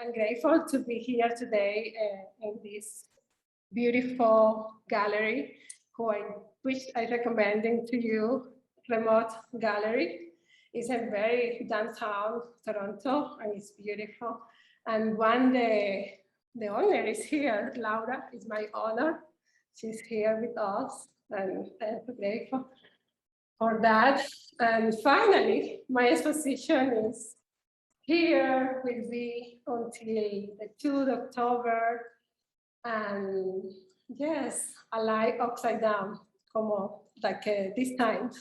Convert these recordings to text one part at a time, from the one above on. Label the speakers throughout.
Speaker 1: I'm grateful to be here today in this beautiful gallery, which I recommend to you, remote gallery. It's a very downtown Toronto, and it's beautiful. And the owner is here, Laura, it's my honor. She's here with us, and I'm grateful for that. And finally, my exposition is here, will be until the 2nd of October. And yes, a life upside down, like this time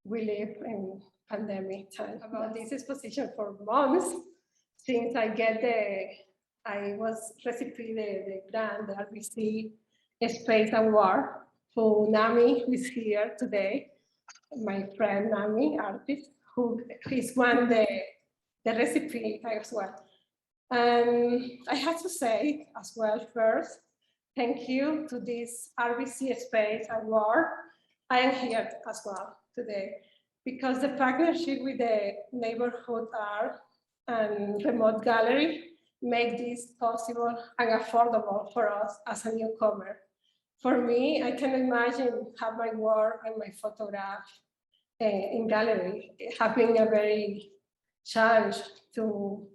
Speaker 1: we live in pandemic time. About this exposition for months, since I was receiving the grant, the RBC Space Award for NAMI, who is here today, my friend NAMI, artist, who is won the recipe as well. And I have to say as well first, thank you to this RBC Space Award. I am here as well today because the partnership with the neighborhood art and remote gallery make this possible and affordable for us as a newcomer. For me, I can imagine have my work and my photograph in gallery having a very challenge to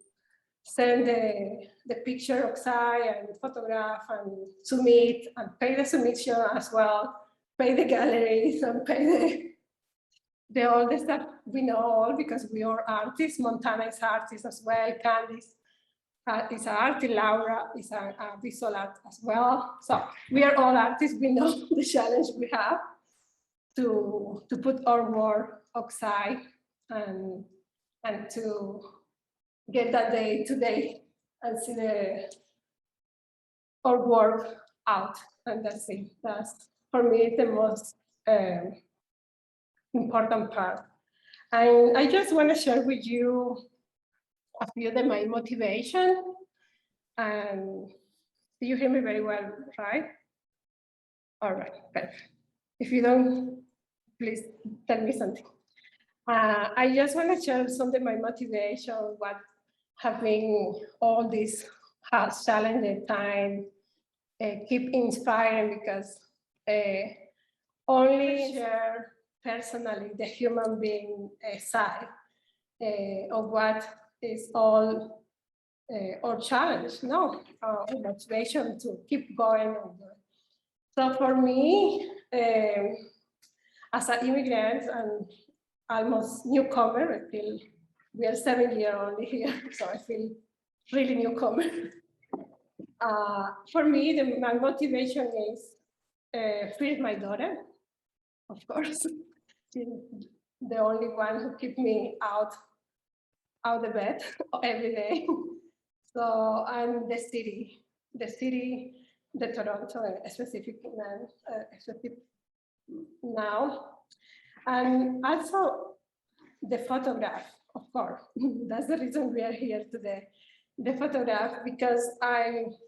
Speaker 1: send the picture outside and photograph and submit and pay the submission as well, pay the galleries and pay all the stuff we know all because we are artists. Montana is artist as well. Candice is an artist. Laura is a visual art as well. So we are all artists. We know the challenge we have to put our work outside and to get that day today and see our work out. And that's it. That's for me the most important part. And I just want to share with you a few of my motivation. And do you hear me very well, right? All right, perfect. If you don't, please tell me something. I just want to share some of my motivation, what have been all this challenging time, keep inspiring because only share personally the human being side of what is all our challenge, our motivation to keep going. So for me, as an immigrant and almost newcomer, I feel we are 7 years only here, so I feel really newcomer. For me, my motivation is feed my daughter, of course. She's the only one who keeps me out of the bed every day. So, and the city, the Toronto specific now. And also the photograph, of course. That's the reason we are here today. The photograph, because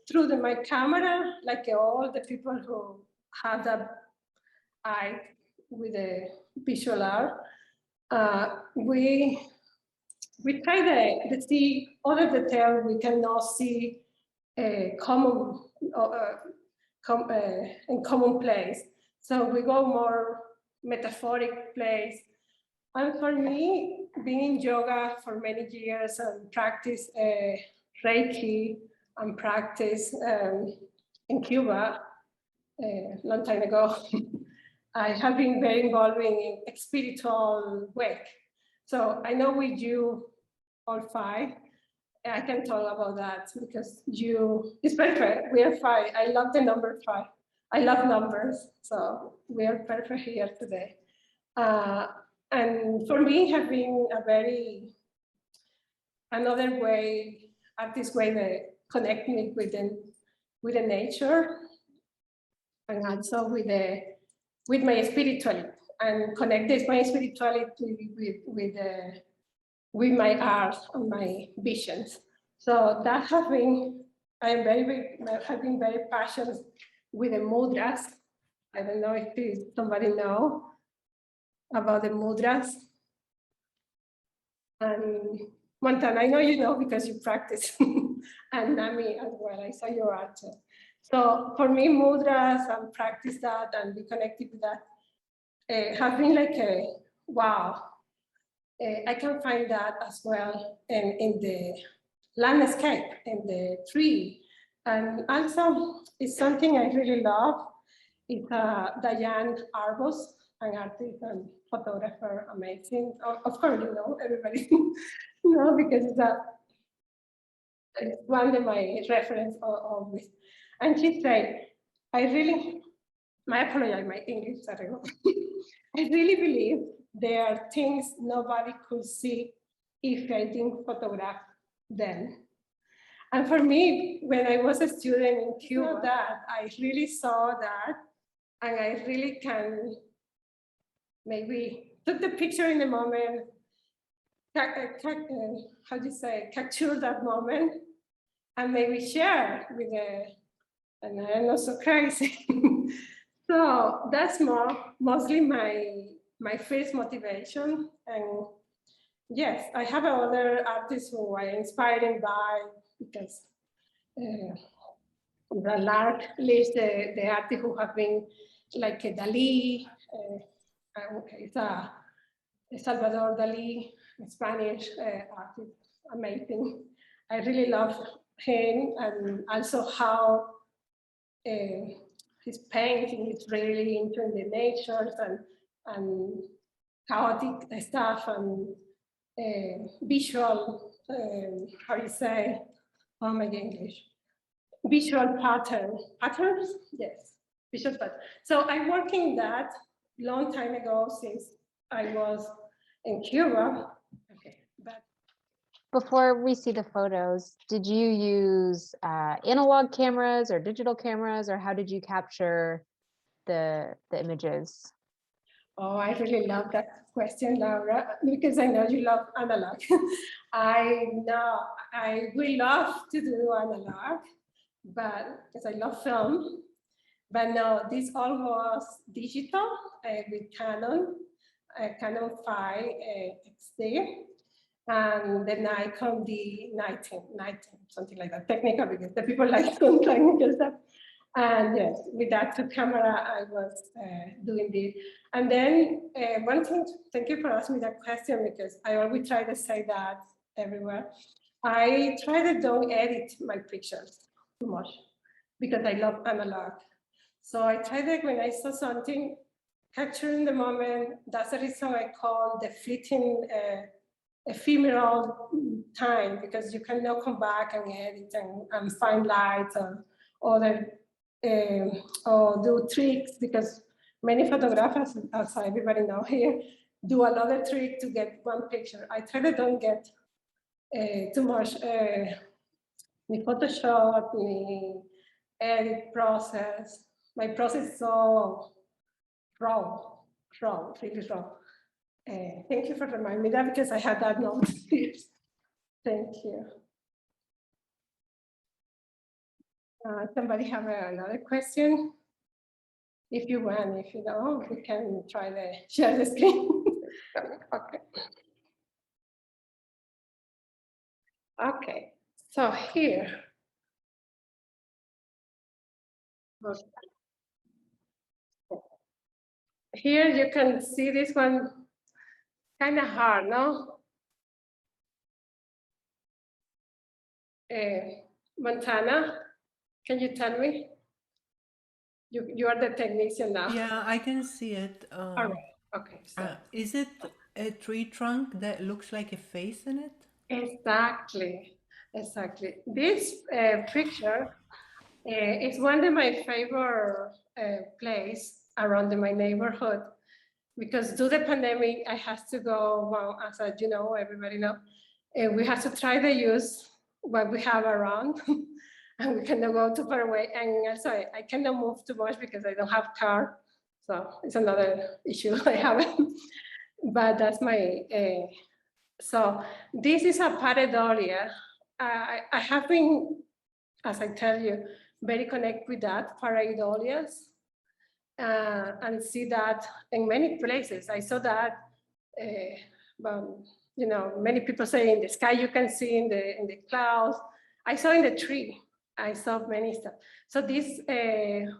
Speaker 1: through my camera, like all the people who have that eye with the visual art, we try to see all of the detail we cannot see in common place. So we go more metaphoric place. And for me, being in yoga for many years and practice Reiki and practice in Cuba a long time ago, I have been very involved in a spiritual work. So I know with you all 5, I can talk about that because it's perfect. We are 5. I love the number 5. I love numbers, so we are perfect here today. And for me, have been another way, artist way to connect me with the nature, and also with my spirituality, and connect my spirituality with my art and my visions. So that have been, I have been very passionate with the mudras. I don't know if somebody know about the mudras. And Montana, I know you know because you practice. and NAMI as well. I saw your art too. So for me, mudras and practice that and be connected with that have been like a wow. I can find that as well in the landscape, in the tree. And also, it's something I really love. It's Diane Arbos, an artist and photographer, amazing. Of course, you know, everybody know because it's one of my reference always. And she said, I apologize, my English, sorry. I really believe there are things nobody could see if I didn't photograph them. And for me, when I was a student in Cuba, that I really saw that, and I really can maybe took the picture in the moment, how do you say, capture that moment, and maybe share with and I'm not so crazy. So that's mostly my first motivation. And yes, I have other artists who I inspired by because the large list, the artists who have been like Dali, it's Salvador Dali, Spanish artist, amazing. I really love him and also how his painting is really into the natures and chaotic stuff and visual, how you say, oh my English, visual patterns, yes, visual pattern. So I'm working that long time ago since I was in Cuba. Okay, but
Speaker 2: before we see the photos, did you use analog cameras or digital cameras, or how did you capture the images?
Speaker 1: Oh, I really love that question, Laura, because I know you love analog. I know I will love to do analog, but because I love film. But no, this all was digital with Canon 5 XD, and the Nikon D19, something like that, technical, because the people like some technical stuff. And yes, with that two camera, I was doing this. And then one thing, thank you for asking me that question, because I always try to say that everywhere. I try to don't edit my pictures too much because I love analog. So I try that when I saw something, capturing the moment, that's the reason I call the fleeting ephemeral time, because you cannot come back and edit and find lights or other or do tricks, because many photographers, as everybody know here, do another trick to get one picture. I try to don't get too much the Photoshop, the edit process. My process is so raw, really raw. Thank you for reminding me that, because I had that note. Thank you. Somebody have another question? If you want, if you don't, we can try to share the screen. Okay. Okay, so here. Here you can see this one, kind of hard, no? Montana, can you tell me? You are the technician now.
Speaker 3: Yeah, I can see it.
Speaker 1: All right. Okay. So.
Speaker 3: Is it a tree trunk that looks like a face in it?
Speaker 1: Exactly. This picture is one of my favorite place around my neighborhood, because due to the pandemic, I have to go, well, as you know, everybody know, we have to try to use what we have around. And we cannot go too far away. And also, I cannot move too much because I don't have car. So it's another issue I have. But that's my, so this is a pareidolia. I have been, as I tell you, very connected with that, pareidolias, and see that in many places. I saw that, you know, many people say in the sky, you can see in the clouds. I saw in the tree, I saw many stuff. So this,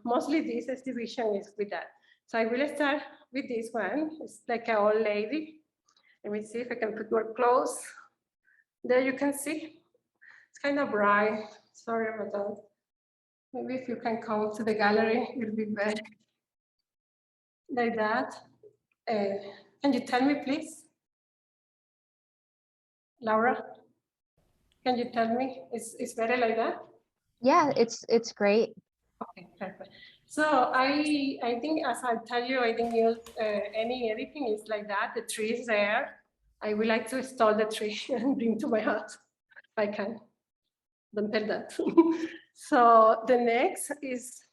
Speaker 1: mostly this exhibition is with that. So I will start with this one. It's like an old lady. Let me see if I can put more close. There you can see. It's kind of bright. Sorry about that. Maybe if you can come to the gallery, it'll be better. Like that. Can you tell me, please? Laura, can you tell me? It's better like that?
Speaker 2: Yeah, it's great.
Speaker 1: Okay, perfect. So I think, as I tell you, I didn't use any editing. It's like that. The tree is there. I would like to install the tree and bring to my house if I can. Don't tell that. So the next is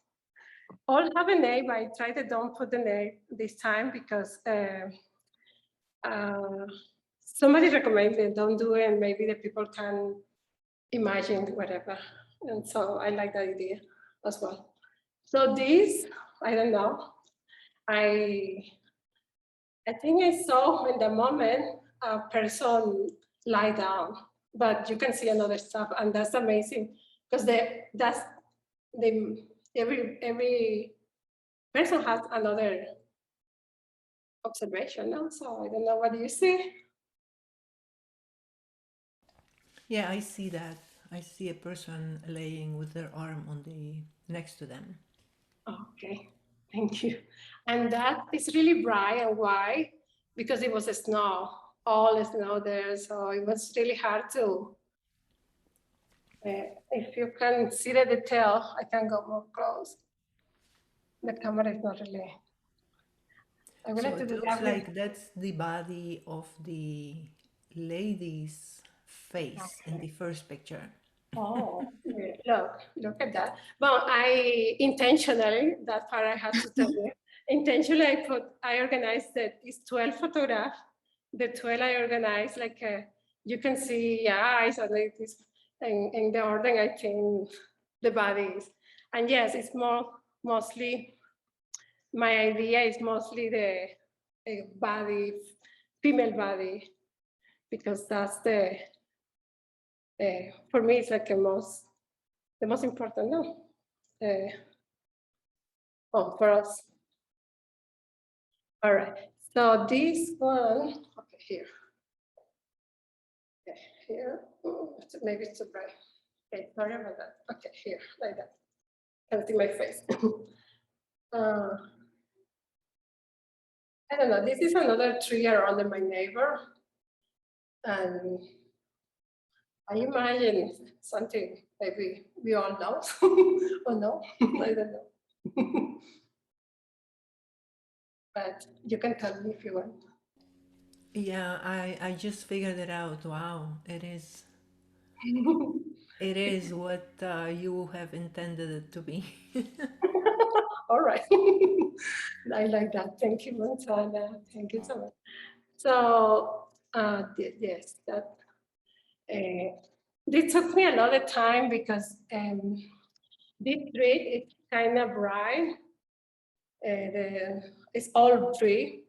Speaker 1: all have a name. I try to don't put the name this time because somebody recommended don't do it, and maybe the people can imagine whatever. And so I like that idea as well. So this, I don't know. I think I saw in the moment a person lie down, but you can see another stuff, and that's amazing because every person has another observation. No? So I don't know, what do you see?
Speaker 3: Yeah, I see that. I see a person laying with their arm on the next to them.
Speaker 1: Okay, thank you. And that is really bright and white because it was snow, all snow there. So it was really hard to, if you can see the detail, I can go more close. The camera is not really. I would
Speaker 3: So
Speaker 1: like to
Speaker 3: it
Speaker 1: do
Speaker 3: looks
Speaker 1: that.
Speaker 3: like that's the body of the lady's face in the first picture.
Speaker 1: Oh, yeah, look at that. Well, I intentionally, that part I have to tell you, intentionally I organized that it's 12 photographs. The 12 I organized, like you can see eyes and like this, in the order I think the body is. And yes, it's mostly, my idea is mostly the body, female body, because that's the, for me, it's like the most important, no? For us. All right, so this one, okay, here. Okay, here, maybe it's too bright. Okay, sorry about that. Okay, here, like that. Can't see my face. I don't know, this is another tree around my neighbor. And I imagine something maybe we all know, or no, I don't know. But you can tell me if you want.
Speaker 3: Yeah, I just figured it out. Wow, it is. It is what you have intended it to be.
Speaker 1: All right. I like that. Thank you, Montana. Thank you so much. So, yes, that it took me a lot of time because this tree is kind of bright. It's old tree,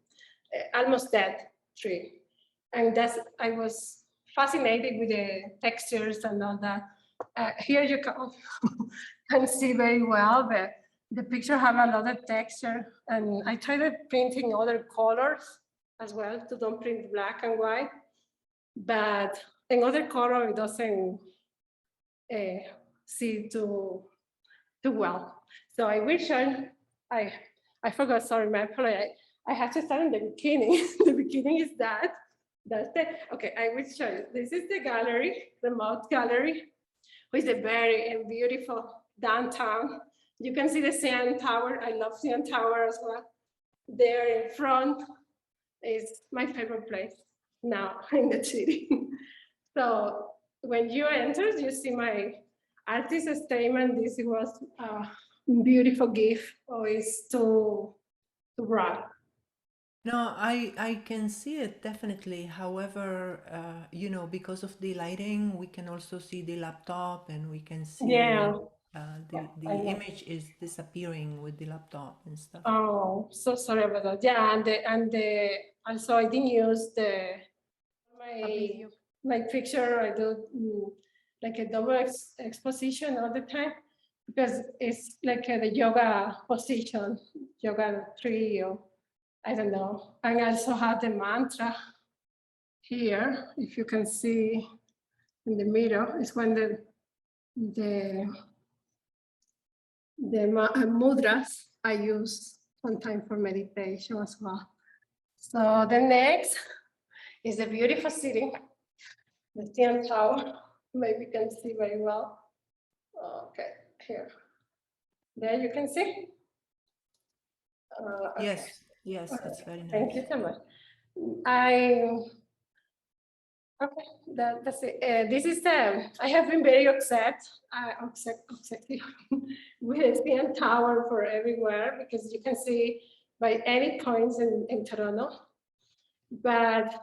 Speaker 1: almost dead tree. And I was fascinated with the textures and all that. Here you can see very well that the picture have a lot of texture, and I tried printing other colors as well to don't print black and white, but in other color it doesn't see too well. So I wish I forgot, sorry, my apology. I have to start in the beginning. The beginning is that. That's the, okay, I will show you. This is the gallery, the Mount Gallery, which is a very beautiful downtown. You can see the CN Tower. I love CN Tower as well. There in front is my favorite place now in the city. So when you enter, you see my artist statement. This was a beautiful gift. Oh, it's too bright.
Speaker 3: No, I can see it definitely. However, you know, because of the lighting, we can also see the laptop, and we can see the image is disappearing with the laptop and stuff.
Speaker 1: Oh, so sorry about that. Yeah, and also I didn't use my picture. I do like a double exposition all the time, because it's like the yoga position, yoga tree, or I don't know. And I also have the mantra here, if you can see in the middle, is when the mudras I use sometimes for meditation as well. So the next is a beautiful city, the CN Tower. Maybe you can see very well. Okay, here. There you can see. Okay.
Speaker 3: Yes, yes, it's very nice.
Speaker 1: Thank you so much. Okay, that's it. This is I have been very upset with the CN Tower for everywhere, because you can see by any points in Toronto. But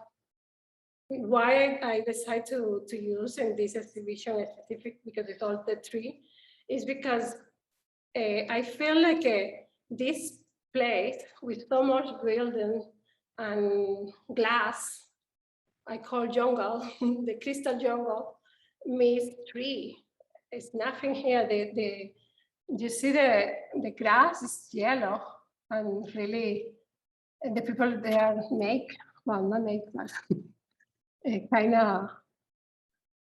Speaker 1: why I decided to use in this exhibition specific, because it's all the tree, is because I feel like this place with so much building and glass, I call jungle, the crystal jungle, means tree. It's nothing here. You see the grass is yellow, and really the people there naked, well, not naked, but kind of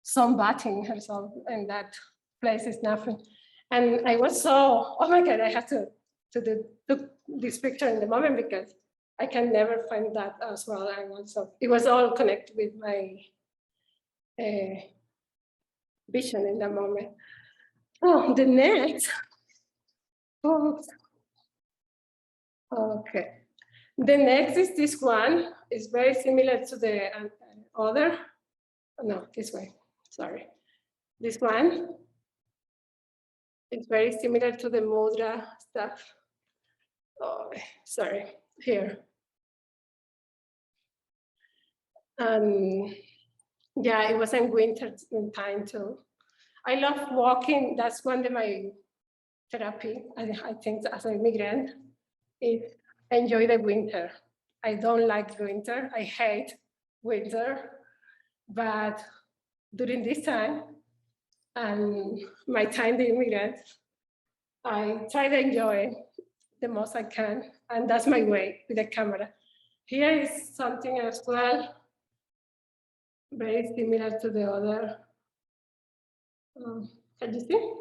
Speaker 1: sunbathing herself, and that place is nothing. And I was so, oh my God, I have to do this picture in the moment, because I can never find that as well. And also, it was all connected with my vision in that moment. Oh, the next. Oh. Okay. The next is this one. It's very similar to the other. No, this way. Sorry. This one. It's very similar to the mudra stuff. Oh, sorry. Here. Yeah, it was in winter time too. I love walking. That's one of my therapy. I think as an immigrant, is enjoy the winter. I don't like winter. I hate winter. But during this time and my time the immigrant, I try to enjoy the most I can. And that's my way with the camera. Here is something as well, very similar to the other. Can you see?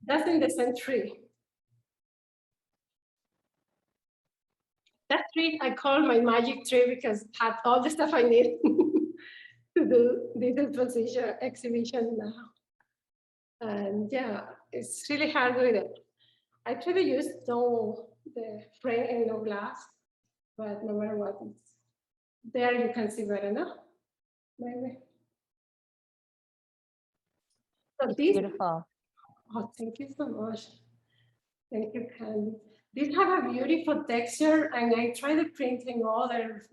Speaker 1: That's in the same tree. That tree I call my magic tree, because it had all the stuff I need to do this exhibition now. And yeah, it's really hard with it. I try to use the frame and no glass, but no matter what, it's there you can see better, no? Maybe. So this,
Speaker 2: Beautiful.
Speaker 1: oh, thank you so much. Thank you, Candice. These have a beautiful texture, and I tried printing other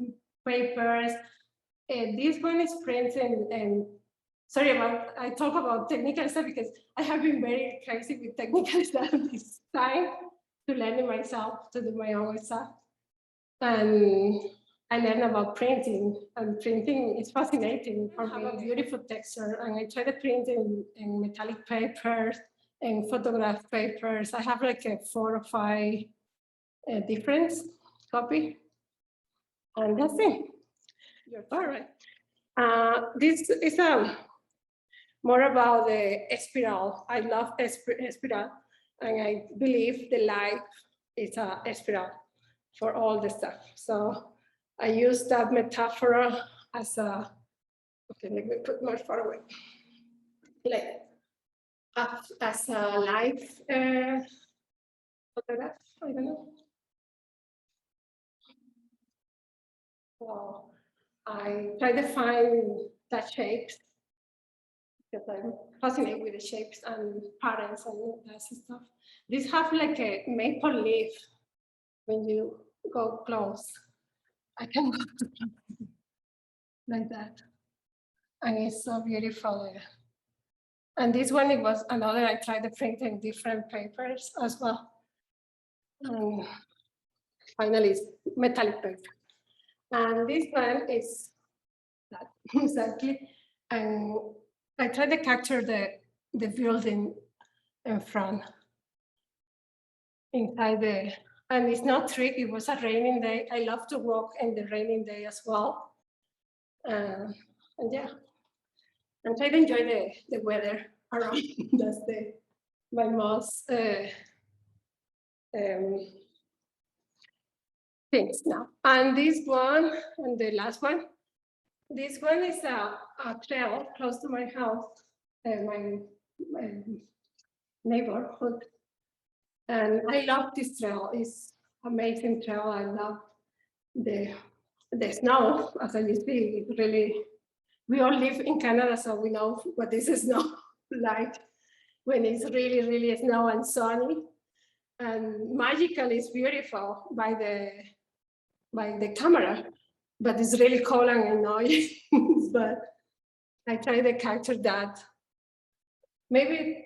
Speaker 1: papers. This one is printed, and sorry I talk about technical stuff, because I have been very crazy with technical stuff this time, to learn it myself, to do my own stuff. And I learned about printing, and printing is fascinating for me. A beautiful texture, and I try to print in metallic papers and photograph papers. I have like 4 or 5 different copy, and that's it. You're all right. This is more about the spiral. I love spiral, and I believe the life is a spiral for all the stuff. So I use that metaphor as a, okay, let me put more far away. Like, as a life photograph, I don't know. So I try to find that shapes, because I'm fascinated with the shapes and patterns and that stuff. These have like a maple leaf when you go close. I can go like that. And it's so beautiful. And this one, it was another, I tried to print in different papers as well. And finally, it's metallic paper. And this one is that exactly. And I tried to capture the building in front, inside and it's not tricky, it was a raining day. I love to walk in the raining day as well. And yeah, and try to enjoy the weather around. That's my most things now. And this one, and the last one, this one is a trail close to my house, my neighborhood. And I love this trail. It's amazing trail. I love the snow. As you see, it really, we all live in Canada, so we know what this is snow like when it's really, really snow and sunny. And magical is beautiful by the camera, but it's really cold and annoying. But I try to capture that. Maybe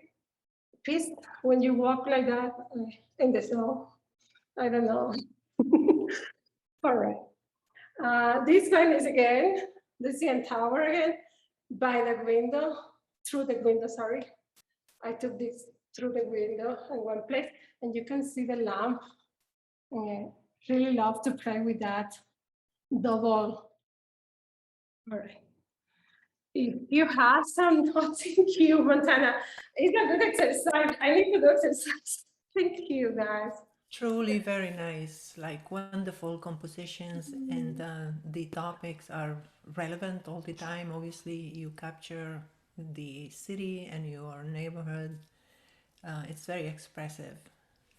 Speaker 1: peace when you walk like that in the snow. I don't know. All right. This one is again the CN Tower again by the window, through the window, sorry. I took this through the window in one place, and you can see the lamp. I really love to play with that double. All right. If you have some, oh, thank you, Montana. It's a good exercise. I need to do exercise. Thank you, guys.
Speaker 3: Truly very nice, like wonderful compositions, and the topics are relevant all the time. Obviously, you capture the city and your neighborhood. It's very expressive,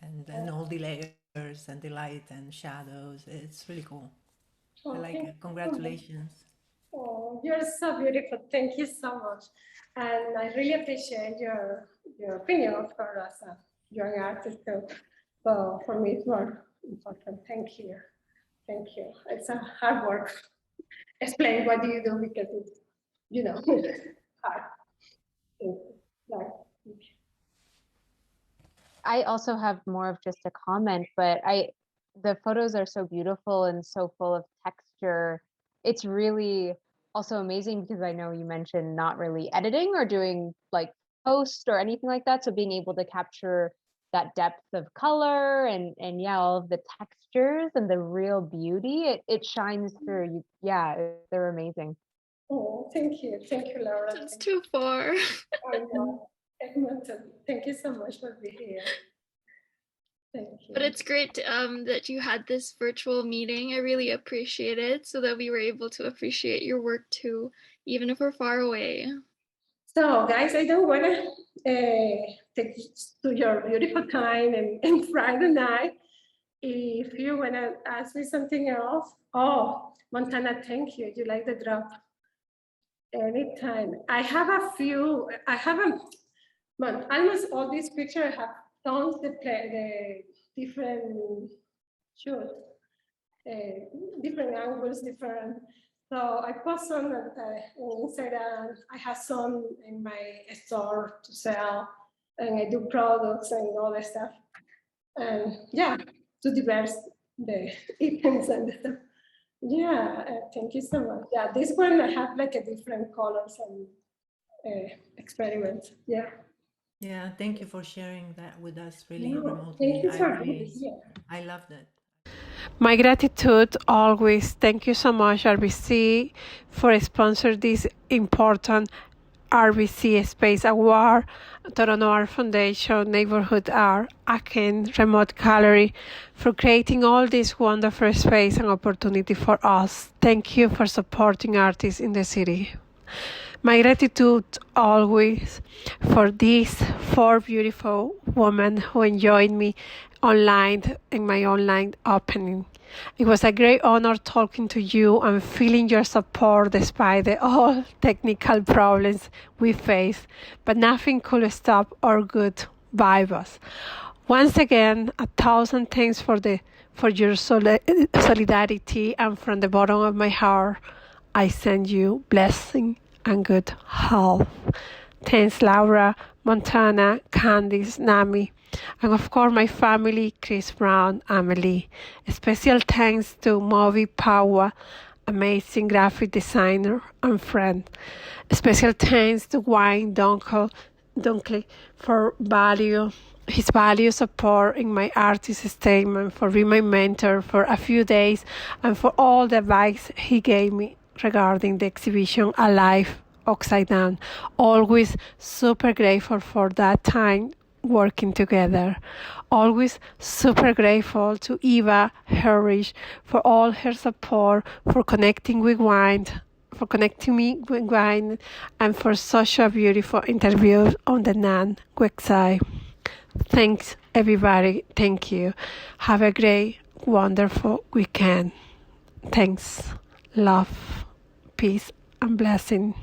Speaker 3: and then all the layers and the light and shadows. It's really cool. I like it. Congratulations.
Speaker 1: Oh, you're so beautiful. Thank you so much. And I really appreciate your opinion, of course, as a young artist. So for me, it's more important. Thank you. Thank you. It's a hard work. Explain what do you do, because it's, you know, hard.
Speaker 2: I also have more of just a comment, but the photos are so beautiful and so full of texture. It's really also amazing because I know you mentioned not really editing or doing like post or anything like that. So being able to capture that depth of color and yeah, all of the textures and the real beauty, it shines through. Yeah, they're amazing.
Speaker 1: Oh, thank you, Laura.
Speaker 4: It's too far.
Speaker 1: I know. Thank you so much for being here. Thank you.
Speaker 4: But it's great that you had this virtual meeting. I really appreciate it, so that we were able to appreciate your work too, even if we're far away.
Speaker 1: So guys, I don't want to take to your beautiful time and Friday night. If you want to ask me something else, oh, Montana, thank you. You like the drop. Anytime. I have a few, but almost all these pictures have tons the different shoots, different angles, different. So I post some on Instagram. I have some in my store to sell, and I do products and all that stuff. And yeah, to diverse the events and the stuff. Yeah, thank you so much. Yeah, this one I have like a different colors and experiments. Yeah.
Speaker 3: Yeah, thank you for sharing that with us really
Speaker 1: No,
Speaker 3: remotely.
Speaker 1: thank you for being here.
Speaker 3: I love that.
Speaker 5: My gratitude always. Thank you so much, RBC, for sponsoring this important RBC Space Award, Toronto Art Foundation, Neighborhood Art, Aken Remote Gallery, for creating all this wonderful space and opportunity for us. Thank you for supporting artists in the city. My gratitude always for these 4 beautiful women who enjoyed me online in my online opening. It was a great honor talking to you and feeling your support despite all technical problems we face, but nothing could stop our good vibes. Once again, 1,000 thanks for your solidarity, and from the bottom of my heart, I send you blessing and good health. Thanks, Laura, Montana, Candice, NAMI, and of course my family, Chris Brown, AMELIE. Special thanks to MOBY, PAHWA, amazing graphic designer and friend. Special thanks to Wayne Dunkley for his value support in my artist statement, for being my mentor for a few days, and for all the advice he gave me regarding the exhibition Alive Upside Down. Always super grateful for that time working together. Always super grateful to Eva Herrich for all her support, for connecting me with Wine, and for such a beautiful interview on the NAN website. Thanks, everybody. Thank you. Have a great, wonderful weekend. Thanks. Love, peace, and blessing.